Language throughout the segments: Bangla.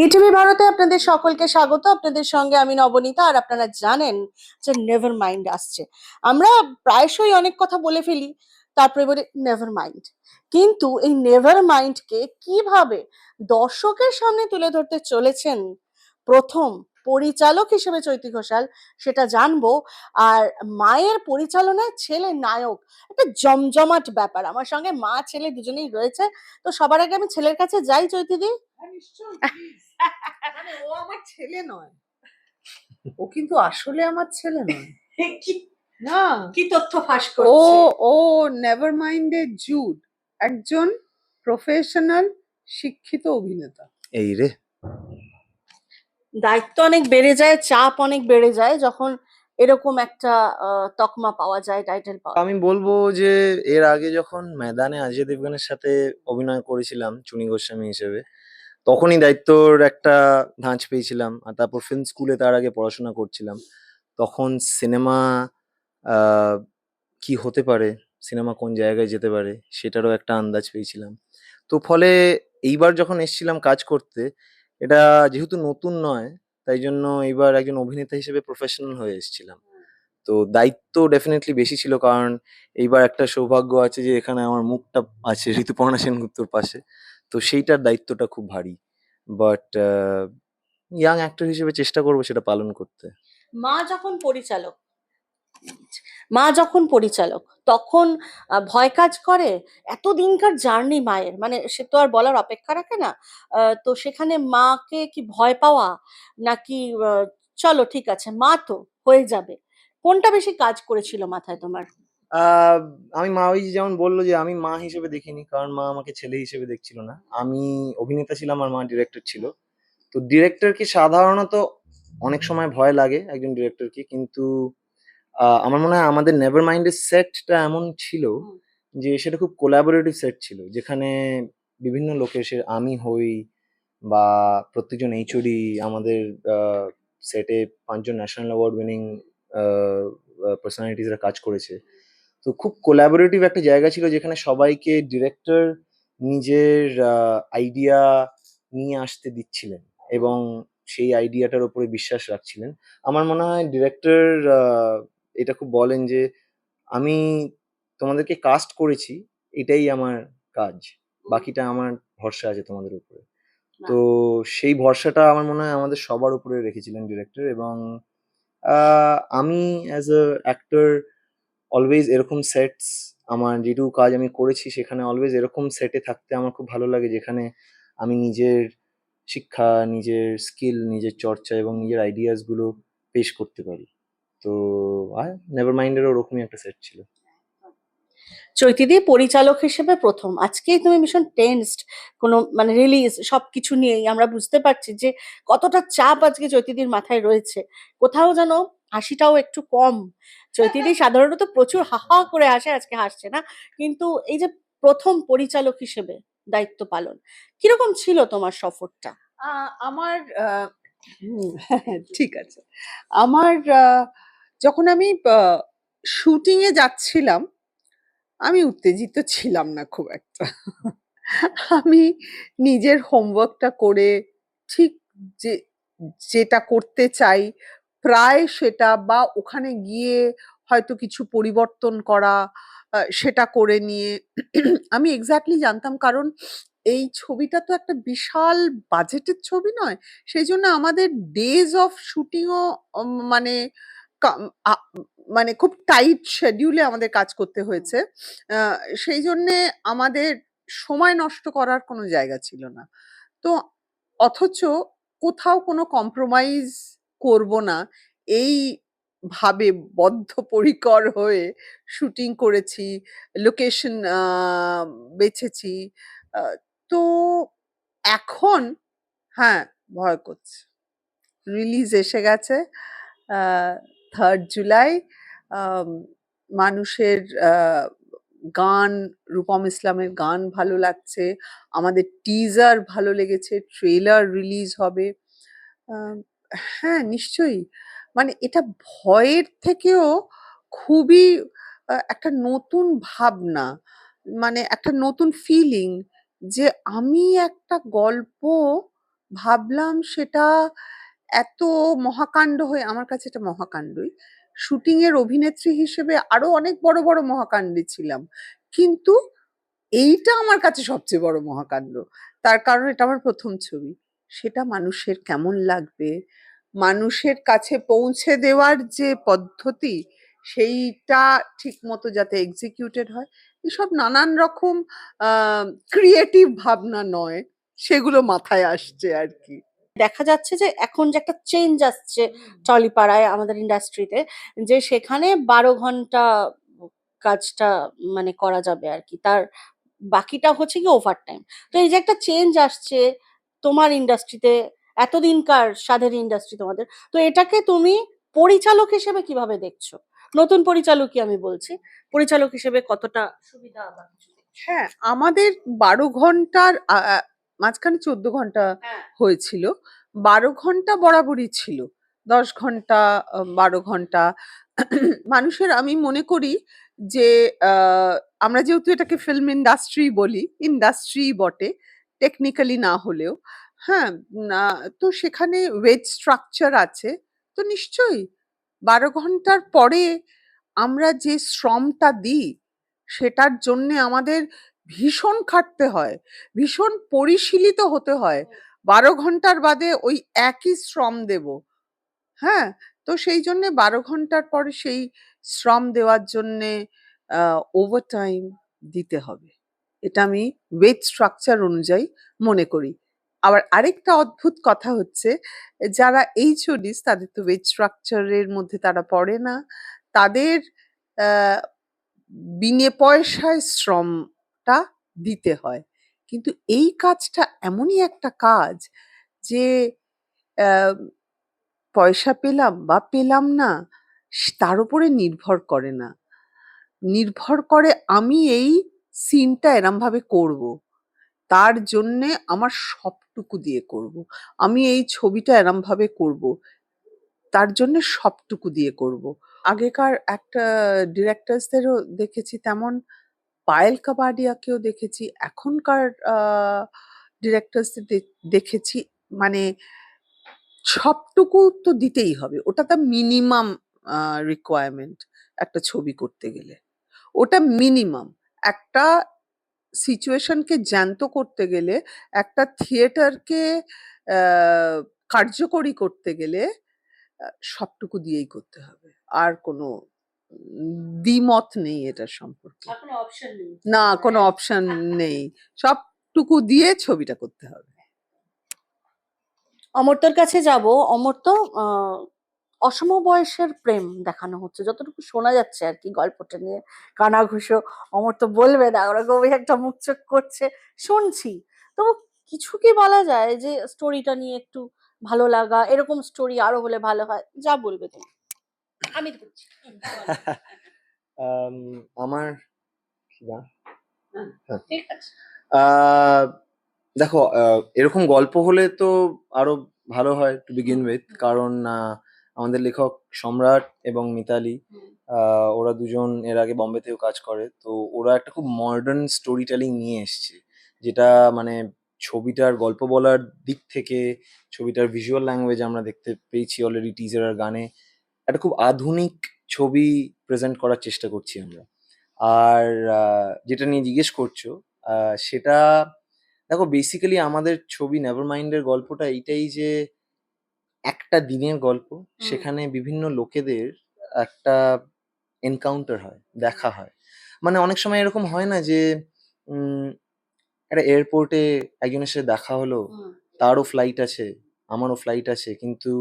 ইটিভি ভারতে আপনাদের সকলকে স্বাগত। আপনাদের সঙ্গে আমি নবনীতা। আর আপনারা জানেন যে নেভার মাইন্ড আসছে। আমরা প্রায়শই অনেক কথা বলে ফেলি, তারপরে বলি নেভার মাইন্ড। কিন্তু এই নেভার মাইন্ডকে কিভাবে দর্শকের সামনে তুলে ধরতে চলেছেন প্রথম পরিচালক হিসেবে চৈতি ঘোষাল, সেটা জানবো। আর মায়ের পরিচালনায় ছেলে নায়ক, একটা জমজমাট ব্যাপার। আমার সঙ্গে মা ছেলে দুজনেই রয়েছে। তো সবার আগে আমি ছেলের কাছে যাই, চৈতিদি। মানে ও আমার ছেলে নয়, ও কিন্তু আসলে আমার ছেলে নয়। না, কি তথ্য ফাঁস ও করছে? ও নেভার মাইন্ডের জুড, একজন প্রফেশনাল শিক্ষিত অভিনেতা। এই রে, দায়িত্ব অনেক বেড়ে যায়, চাপ অনেক বেড়ে যায় যখন এরকম একটা তকমা পাওয়া যায়, টাইটেল পাওয়া যায়। আমি বলবো যে এর আগে যখন ময়দানে অজয় দেবগনের সাথে অভিনয় করেছিলাম চুনি গোস্বামী হিসেবে, তখনই দায়িত্বর একটা ধাঁচ পেয়েছিলাম। আর তারপর ফিল্ম স্কুলে তার আগে পড়াশোনা করছিলাম। তখন সিনেমা কি হতে পারে, সিনেমা কোন জায়গায় যেতে পারে সেটারও একটা আন্দাজ পেয়েছিলাম। তো ফলে এইবার যখন এসেছিলাম কাজ করতে, এটা যেহেতু নতুন নয়, তাই জন্য এইবার একজন অভিনেতা হিসেবে প্রফেশনাল হয়ে এসেছিলাম। তো দায়িত্ব ডেফিনেটলি বেশি ছিল, কারণ এইবার একটা সৌভাগ্য আছে যে এখানে আমার মুখটা আছে ঋতুপর্ণা সেনগুপ্তর পাশে। তো সেইটার দায়িত্বটা খুব ভারী। বাট ইয়াং অ্যাক্টর হিসেবে চেষ্টা করবো সেটা পালন করতে। মা যখন পরিচালক মা যখন পরিচালক তখন ভয় কাজ করে। এতদিনকার জার্নি মায়ের, মানে সে তো আর বলার অপেক্ষা রাখে না। তো সেখানে মাকে কি ভয় পাওয়া, নাকি চলো ঠিক আছে মা তো হয়ে যাবে, কোনটা বেশি কাজ করেছিল মাথায় তোমার? আহ আমি মা, ওই যেমন বললো যে আমি মা হিসেবে দেখিনি, কারণ মা আমাকে ছেলে হিসেবে দেখছিল না। আমি অভিনেতা ছিলাম আর মা ডিরেক্টর ছিল। তো ডিরেক্টরকে সাধারণত অনেক সময় ভয় লাগে একজন ডিরেক্টরকে, কিন্তু আমার মনে হয় আমাদের নেভার মাইন্ডের সেটটা এমন ছিল যে সেটা খুব কোলাবোরেটিভ সেট ছিল, যেখানে বিভিন্ন লোকের, সে আমি হই বা প্রত্যেকজন এইচওডি, আমাদের সেটে 5জন ন্যাশনাল অ্যাওয়ার্ড উইনিং পার্সোনালিটিসরা কাজ করেছে। তো খুব কোলাবোরেটিভ একটা জায়গা ছিল, যেখানে সবাইকে ডিরেক্টর নিজের আইডিয়া নিয়ে আসতে দিচ্ছিলেন এবং সেই আইডিয়াটার উপরে বিশ্বাস রাখছিলেন। আমার মনে হয় ডিরেক্টর এটা খুব বলেন যে আমি তোমাদেরকে কাস্ট করেছি, এটাই আমার কাজ, বাকিটা আমার ভরসা আছে তোমাদের উপরে। তো সেই ভরসাটা আমার মনে হয় আমাদের সবার উপরে রেখেছিলেন ডিরেক্টর। এবং আমি অ্যাজ আ অ্যাক্টর অলওয়েজ এরকম সেটস, আমার যেটুকু কাজ আমি করেছি সেখানে অলওয়েজ এরকম সেটে থাকতে আমার খুব ভালো লাগে, যেখানে আমি নিজের শিক্ষা, নিজের স্কিল, নিজের চর্চা এবং নিজের আইডিয়াস গুলো পেশ করতে পারি। তো আর নেভার মাইন্ডেরও ওরকমই একটা সেট ছিল। চৈতিদি পরিচালক হিসেবে প্রথম, আজকেই তুমি ভীষণ টেনসড, কোনো মানে রিলিজ সবকিছু নিয়েই আমরা বুঝতে পারছি যে কতটা চাপ আজকে চৈতিদির মাথায় রয়েছে। কোথাও যেন হাসিটাও একটু কম। চৈতিদি সাধারণত প্রচুর হাহা করে হাসে, আজকে হাসছে না। কিন্তু এই যে প্রথম পরিচালক হিসেবে দায়িত্ব পালন, কিরকম ছিল তোমার সফরটা? আমার ঠিক আছে, আমার যখন আমি শুটিং এ যাচ্ছিলাম, আমি উত্তেজিত ছিলাম না খুব একটা। আমি নিজের হোমওয়ার্কটা করে ঠিক যে যেটা করতে চাই প্রায় সেটা, বা ওখানে গিয়ে হয়তো কিছু পরিবর্তন করা, সেটা করে নিয়ে আমি এক্স্যাক্টলি জানতাম, কারণ এই ছবিটা তো একটা বিশাল বাজেটের ছবি নয়। সেই জন্য আমাদের ডেজ অফ শুটিংও মানে কাম- আ- মানে খুব টাইট শিডিউলে আমাদের কাজ করতে হয়েছে। আহ, সেই জন্যে আমাদের সময় নষ্ট করার কোনো জায়গা ছিল না। তো অথচ কোথাও কোনো কম্প্রোমাইজ করব না, এই ভাবে বদ্ধপরিকর হয়ে শুটিং করেছি, লোকেশন বেছেছি। আহ, তো এখন হ্যাঁ, ভয় করছে। রিলিজ এসে গেছে 3rd জুলাই। আম, মানুষের গান, রূপম ইসলামের গান ভালো লাগছে, আমাদের টিজার ভালো লেগেছে, ট্রেলার রিলিজ হবে। আম, হ্যাঁ, নিশ্চয়ই। মানে এটা ভয়ের থেকেও খুবই একটা নতুন ভাবনা, মানে একটা নতুন ফিলিং, যে আমি একটা গল্প ভাবলাম সেটা এত মহাকাণ্ড হয়ে, আমার কাছে এটা মহাকাণ্ডই। শুটিং এর অভিনেত্রী হিসেবে আরো অনেক বড় বড় মহাকাণ্ডে ছিলাম, কিন্তু এইটা আমার কাছে সবচেয়ে বড় মহাকাণ্ড। তার কারণ এটা আমার প্রথম ছবি। সেটা মানুষের কেমন লাগবে, মানুষের কাছে পৌঁছে দেওয়ার যে পদ্ধতি, সেইটা ঠিক মতো যাতে এক্সিকিউটেড হয়, এসব নানান রকম ক্রিয়েটিভ ভাবনা নয়, সেগুলো মাথায় আসছে আর কি। দেখা যাচ্ছে যে এখন যে একটা চেঞ্জ আসছে টলিপাড়ায় আমাদের ইন্ডাস্ট্রিতে, যে সেখানে 12 ঘন্টা কাজটা মানে করা যাবে আর কি, তার বাকিটা হচ্ছে কি ওভার টাইম। তো এই যে একটা চেঞ্জ আসছে তোমার ইন্ডাস্ট্রিতে, এতদিনকার স্বাদের ইন্ডাস্ট্রি তোমাদের, তো এটাকে তুমি পরিচালক হিসেবে কিভাবে দেখছো? নতুন পরিচালকই আমি বলছি, পরিচালক হিসেবে কতটা সুবিধা বা কিছু দেখছো? হ্যাঁ, আমাদের 12 ঘন্টার মাঝখানে 14 ঘন্টা হ্যাঁ, হয়েছিল। 12 ঘন্টা বরাবরই ছিল, 10 ঘন্টা, 12 ঘন্টা। মানুষের, আমি মনে করি যে আমরা যেহেতু এটাকে ফিল্ম ইন্ডাস্ট্রি বলি, ইন্ডাস্ট্রি বটে টেকনিক্যালি না হলেও, হ্যাঁ, না, তো সেখানে ওয়েজ স্ট্রাকচার আছে। তো নিশ্চয়ই 12 ঘন্টার পরে আমরা যে শ্রমটা দিই, সেটার জন্যে আমাদের ভীষণ খাটতে হয়, ভীষণ পরিশীলিত হতে হয়। 12 ঘন্টার বাদে ওই একই শ্রম দেব। হ্যাঁ, তো সেই জন্যে 12 ঘন্টার পরে সেই শ্রম দেওয়ার জন্যে ওভারটাইম দিতে হবে। এটা আমি ওয়েজ স্ট্রাকচার অনুযায়ী মনে করি। আবার আরেকটা অদ্ভুত কথা হচ্ছে, যারা এইচওডিস তাদের তো ওয়েজ স্ট্রাকচারের মধ্যে তারা পড়ে না। তাদের আহ, বিনে পয়সায় শ্রমটা দিতে হয়। কিন্তু এই কাজটা এমনই একটা কাজ যে আহ, পয়সা পেলাম বা পেলাম না, তার উপরে নির্ভর করে না। নির্ভর করে আমি এই সিনটা এরম ভাবে করব, তার জন্যে আমার সবটুকু দিয়ে করব। আমি এই ছবিটা এরম ভাবে করব, তার জন্য সবটুকু দিয়ে করব। আগেকার একটা ডিরেক্টরসদেরও দেখেছি তেমন, পায়েল কাপাডিয়াকেও দেখেছি, এখনকার ডিরেক্টরসদের দেখেছি, মানে সবটুকু তো দিতেই হবে, ওটা তো মিনিমাম রিকোয়ারমেন্ট একটা ছবি করতে গেলে। ওটা মিনিমাম। একটা সিচুয়েশনকে জ্যান্ত করতে গেলে, একটা থিয়েটারকে কার্যকরী করতে গেলে সবটুকু দিয়েই করতে হবে। আর কোনো দ্বিমত নেই এটার সম্পর্কে। আর কোনো অপশন নেই। না, কোনো অপশন নেই, সবটুকু দিয়ে ছবিটা করতে হবে। অমর্ত্যর কাছে যাব। অমর্ত্য, আহ, অসমবয়সের প্রেম দেখানো হচ্ছে যতটুকু শোনা যাচ্ছে আর কি গল্পটা নিয়ে। কানাঘুষো অমর্ত্য বলবে না, ওরকমই একটা মুখ চোখ করছে, শুনছি। তো কিছু কি বলা যায় যে স্টোরিটা নিয়ে একটু ভালো লাগা, এরকম স্টোরি আরো হলে ভালো হয়, যা বলবে তুমি। আমি বলছি, বলো। আম, আমার কি গান? হ্যাঁ। ঠিক আছে। আহ, দেখো, এরকম গল্প হলে তো আরো ভালো হয় টু বিগিন উইথ, কারণ আমাদের লেখক সম্রাট এবং মিতালি, ওরা দুজন এর আগে বম্বেতেও কাজ করে, তো ওরা একটা খুব মডার্ন স্টোরি টেলিং নিয়ে এসছে, যেটা মানে ছবিটার গল্প বলার দিক থেকে, ছবিটার ভিজুয়াল ল্যাঙ্গুয়েজ আমরা দেখতে পেয়েছি অলরেডি টিজার আর গানে, একটা খুব আধুনিক ছবি প্রেজেন্ট করার চেষ্টা করছি আমরা। আর যেটা নিয়ে জিজ্ঞেস করছো, সেটা দেখো, বেসিক্যালি আমাদের ছবি নেভারমাইন্ডের গল্পটা এইটাই যে একটা দিনের গল্প, সেখানে বিভিন্ন লোকেদের একটা এনকাউন্টার হয়, দেখা হয়। মানে অনেক সময় এরকম হয় না যে উম, একটা এয়ারপোর্টে একজনের সাথে দেখা হলো, তারও ফ্লাইট আছে, আমারও ফ্লাইট আছে, কিন্তু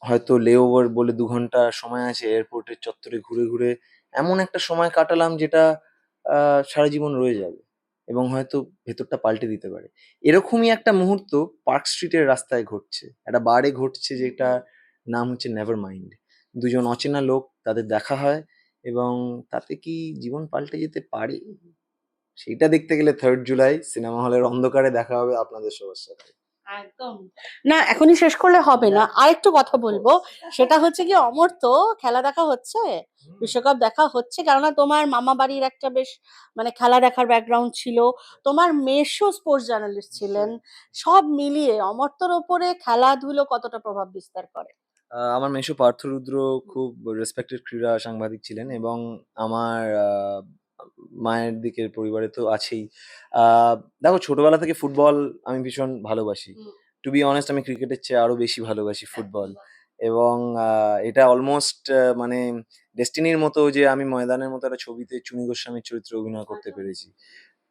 হয়তো লেওভার বলে 2 ঘন্টা সময় আছে এয়ারপোর্টের চত্বরে ঘুরে ঘুরে এমন একটা সময় কাটালাম যেটা সারা জীবন রয়ে যাবে এবং হয়তো ভেতরটা পাল্টে দিতে পারে। এরকমই একটা মুহূর্ত পার্ক স্ট্রিটের রাস্তায় ঘটছে, একটা বারে ঘটছে, যেটা নাম হচ্ছে নেভার মাইন্ড। দুজন অচেনা লোক, তাদের দেখা হয় এবং তাতে কি জীবন পাল্টে যেতে পারে, সেইটা দেখতে গেলে 3rd জুলাই সিনেমা হলের অন্ধকারে দেখা হবে আপনাদের সবার সাথে। একদম না, এখনই শেষ করলে হবে না, আরেকটু কথা বলবো। সেটা হচ্ছে কি, অমর তো খেলা দেখা হচ্ছে, বিশ্বকাপ দেখা হচ্ছে, কেননা তোমার মামা বাড়ির একটা বেশ মানে খেলা দেখার ব্যাকগ্রাউন্ড ছিল, তোমার মেসও স্পোর্টস জার্নালিস্ট ছিলেন, সব মিলিয়ে অমর্ত্যর ওপরে খেলাধুলো কতটা প্রভাব বিস্তার করে? আমার মেসো পার্থ রুদ্র খুব রেসপেক্টেড ক্রীড়া সাংবাদিক ছিলেন, এবং আমার মায়ের দিকের পরিবারে তো আছেই। দেখো, ছোটবেলা থেকে ফুটবল আমি ভীষণ ভালোবাসি। টু বি অনেস্ট, আমি ক্রিকেটের চেয়ে আরো বেশি ভালোবাসি ফুটবল। এবং এটা অলমোস্ট মানে ডেস্টিনির মতো যে আমি ময়দানের মতো একটা ছবিতে চুনী গোস্বামীর চরিত্রে অভিনয় করতে পেরেছি।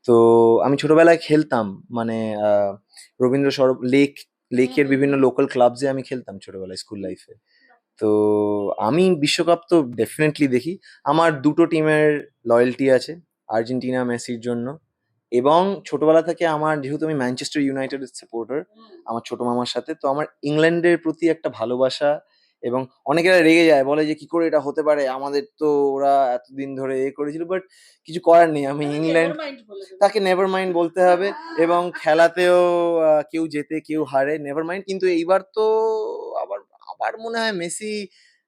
তো আমি ছোটবেলায় খেলতাম, মানে রবীন্দ্র সরোবর লেকের বিভিন্ন লোকাল ক্লাবসে আমি খেলতাম ছোটবেলায় স্কুল লাইফে। তো আমি বিশ্বকাপ তো ডেফিনেটলি দেখি। আমার দুটো টিমের লয়্যালটি আছে, আর্জেন্টিনা মেসির জন্য, এবং ছোটবেলা থেকে আমার, যেহেতু আমি ম্যানচেস্টার ইউনাইটেডের সাপোর্টার আমার ছোট মামার সাথে, তো আমার ইংল্যান্ডের প্রতি একটা ভালোবাসা। এবং অনেকেরা রেগে যায়, বলে যে কি করে এটা হতে পারে, আমাদের তো ওরা এতদিন ধরে করেছিল, বাট কিছু করার নেই, আমি ইংল্যান্ড, তাকে নেভার মাইন্ড বলতে হবে। এবং খেলাতেও কেউ জেতে কেউ হারে, নেভার মাইন্ড। কিন্তু এইবার তো আবার আবার মনে হয় মেসি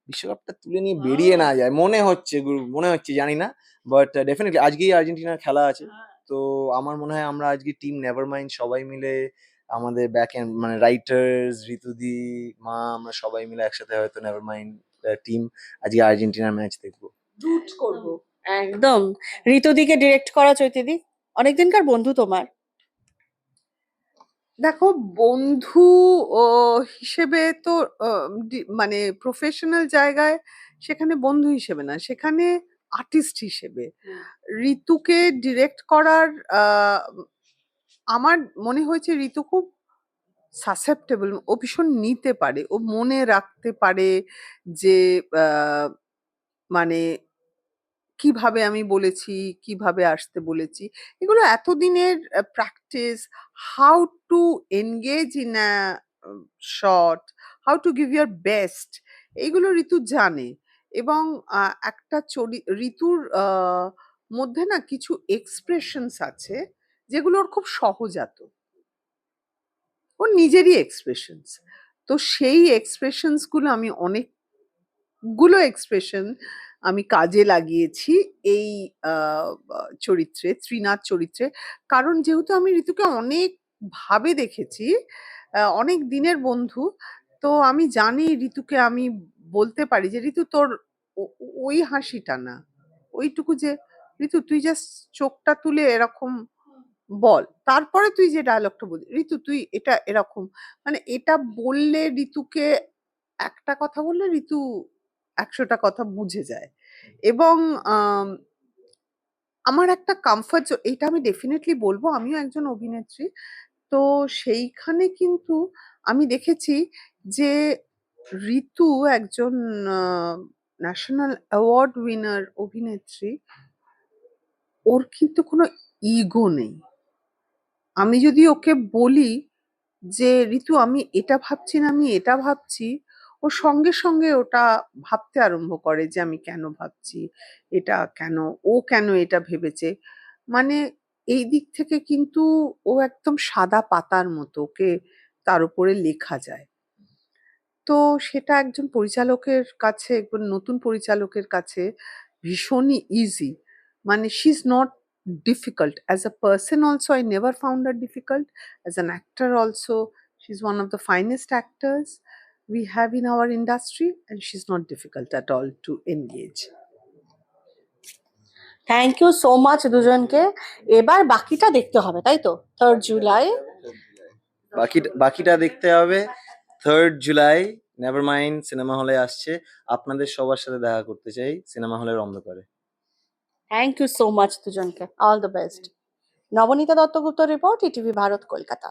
বিশ্বকাপটা তুলে নিয়ে বেরিয়ে না যায়, মনে হচ্ছে মনে হচ্ছে, জানি না। বাট ডেফিনেটলি আজকেই আর্জেন্টিনার খেলা আছে। তো আমার মনে হয় আমরা আজকে টিম নেভার মাইন্ড সবাই মিলে, আমাদের ব্যাক এন্ড মানে রাইটার্স, ঋতুদি, মা, আমরা সবাই মিলে একসাথে হয়তো নেভার মাইন্ড টিম আজকে আর্জেন্টিনার ম্যাচ দেখবো। রুট করব। একদম। ঋতুদিকে ডিরেক্ট করা চৈতিদি, অনেকদিনকার বন্ধু তোমার। দেখো, বন্ধু ও হিসেবে তো মানে প্রফেশনাল জায়গায় সেখানে বন্ধু হিসেবে না, সেখানে আর্টিস্ট হিসেবে ঋতুকে ডিরেক্ট করার আমার মনে হয়েছে ঋতু খুব সাসেপ্টেবল, ও ভীষণ নিতে পারে, ও মনে রাখতে পারে যে আহ, মানে কিভাবে আমি বলেছি, কিভাবে আসতে বলেছি, এগুলো এতদিনের practice. How to engage in a shot, how to give year best, এইগুলো ঋতু জানে। এবং একটা ঋতুর মধ্যে না কিছু এক্সপ্রেশনস আছে যেগুলো ওর খুব সহজাত, ওর নিজেরই এক্সপ্রেশনস। তো সেই এক্সপ্রেশনস গুলো আমি অনেকগুলো এক্সপ্রেশন আমি কাজে লাগিয়েছি এই চরিত্রে, ত্রিনাথ চরিত্রে। কারণ যেহেতু আমি ঋতুকে অনেক ভাবে দেখেছি, অনেক দিনের বন্ধু, তো আমি জানি ঋতুকে আমি বলতে পারি যে ঋতু তোর ওই হাসিটা না, ওইটুকু যে ঋতু তুই জাস্ট চোখটা তুলে এরকম বল, তারপরে তুই যে ডায়লগটা বলি, ঋতু তুই এটা এরকম, মানে এটা বললে ঋতুকে, একটা কথা বললে ঋতু ১০০টা কথা বুঝে যায়। এবং আম আমার একটা কমফোর্ট জোন, এটা আমি ডেফিনিটলি বলবো, আমিও একজন অভিনেত্রী। তো সেইখানে কিন্তু আমি দেখেছি যে ঋতু একজন আ ন্যাশনাল অ্যাওয়ার্ড উইনার অভিনেত্রী। ওর কিন্তু কোনো ইগো নেই। আমি যদি ওকে বলি যে ঋতু আমি এটা ভাবছি না, আমি এটা ভাবছি, ও সঙ্গে সঙ্গে ওটা ভাবতে আরম্ভ করে যে আমি কেন ভাবছি এটা, কেন ও কেন এটা ভেবেছে। মানে এই দিক থেকে কিন্তু ও একদম সাদা পাতার মতো, ওকে তার উপরে লেখা যায়। তো সেটা একজন পরিচালকের কাছে, একজন নতুন পরিচালকের কাছে ভীষণই ইজি। মানে she is not difficult. As a person also, I never found her difficult. As an actor also, she's one of the finest actors we have in our industry, and she's not difficult at all to engage. Thank you so much দুজনকে। এবার বাকিটা দেখতে হবে, তাই তো? 3rd জুলাই। বাকিটা দেখতে হবে। 3rd July never mind cinema হলে আসছে, আপনাদের সবার সাথে দেখা করতে চাই সিনেমা হলের অন্ধকারে। থ্যাংক ইউ সো মাচ দুজনকে, all the best. Nabanita Duttagupta report, ETV Bharat, Kolkata.